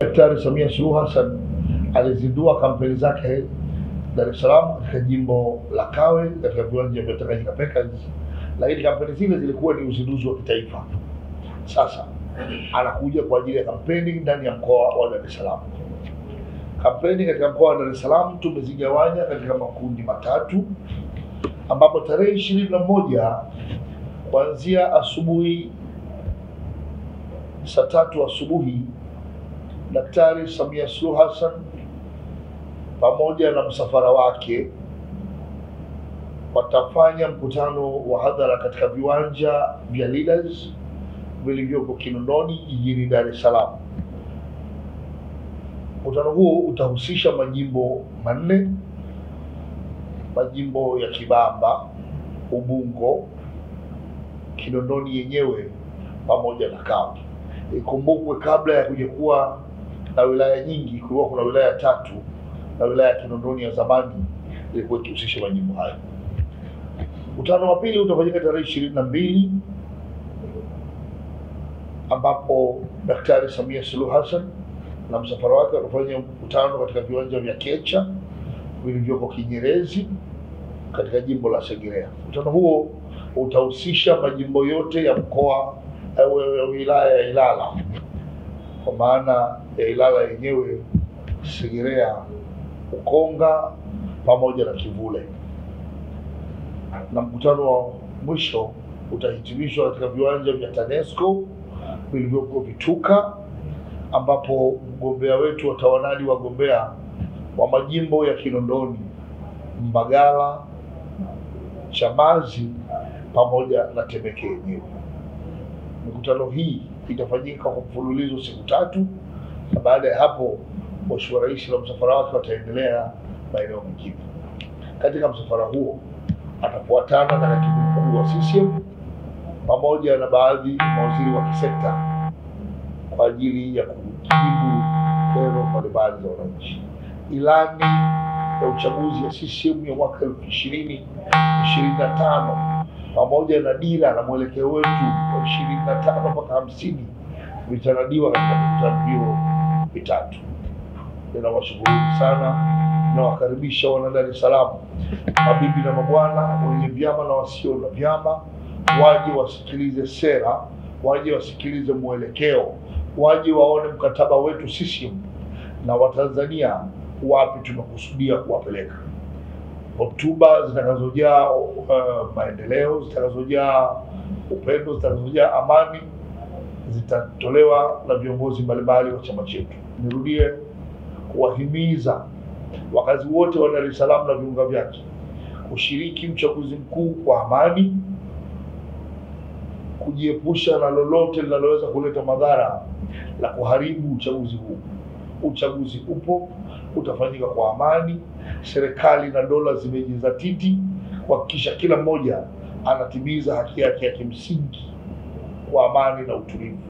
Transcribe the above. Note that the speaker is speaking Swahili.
Daktari Samia Suluhu Hassan alizindua kampeni zake Dar es Salaam katika jimbo la Kawe katika viwanja vya Tanganyika Packers, lakini kampeni zile zilikuwa ni uzinduzi wa kitaifa. Sasa anakuja kwa ajili ya kampeni ndani ya mkoa wa Dar es Salaam. Kampeni katika mkoa wa Dar es Salaam tumezigawanya katika makundi matatu, ambapo tarehe 21 kuanzia asubuhi saa 3 asubuhi Daktari Samia Suluhu Hassan pamoja na msafara wake watafanya mkutano wa hadhara katika viwanja vya Leaders vilivyopo Kinondoni jijini Dar es Salaam. Mkutano huo utahusisha majimbo manne: majimbo ya Kibamba, Ubungo, Kinondoni yenyewe pamoja na Kawe. Ikumbukwe kabla ya kuja kuwa na wilaya nyingi, kulikuwa kuna wilaya 3, na wilaya ya Kinondoni ya zamani ilikuwa ikihusisha majimbo hayo. Mkutano wa pili utafanyika tarehe 22 ambapo Daktari Samia Suluhu Hassan na msafara wake watafanya mkutano katika viwanja vya Kecha vilivyoko Kinyerezi katika jimbo la Segerea. Mkutano huo utahusisha majimbo yote ya mkoa ya wilaya ya Ilala, kwa maana ya Ilala yenyewe, Segerea, Ukonga pamoja na Kivule. Na mkutano wa mwisho utahitimishwa katika viwanja vya TANESCO vilivyopo Vituka, ambapo mgombea wetu watawanadi wagombea wa majimbo ya Kinondoni, Mbagala, Chamazi pamoja na Temeke yenyewe. Mikutano hii itafanyika kwa mfululizo siku 3, na baada ya hapo Mheshimiwa Rais na msafara wake wataendelea maeneo mengine. Katika msafara huo atafuatana na katibu mkuu wa CCM pamoja na baadhi ya mawaziri wa kisekta kwa ajili ya kujibu kero mbalimbali za wananchi. Ilani ya uchaguzi ya CCM ya mwaka 2025 pamoja na dira na mwelekeo wetu wa 25 mpaka 50 vitanadiwa katika mikutano hiyo mitatu. Ninawashukuru sana, nawakaribisha wana Dar es Salaam, mabibi na mabwana, wenye vyama na wasio na vyama, waje wasikilize sera, waje wasikilize mwelekeo, waje waone mkataba wetu CCM na Watanzania wapi tunakusudia kuwapeleka. Hotuba zitakazojaa maendeleo, zitakazojaa upendo, zitakazojaa amani zitatolewa na viongozi mbalimbali wa chama chetu. Nirudie kuwahimiza wakazi wote wa Dar es Salaam na viunga vyake kushiriki uchaguzi mkuu kwa amani, kujiepusha na lolote linaloweza kuleta madhara la kuharibu uchaguzi huu. Uchaguzi upo, utafanyika kwa amani. Serikali na dola zimejizatiti kuhakikisha kila mmoja anatimiza haki yake ya kimsingi kwa amani na utulivu.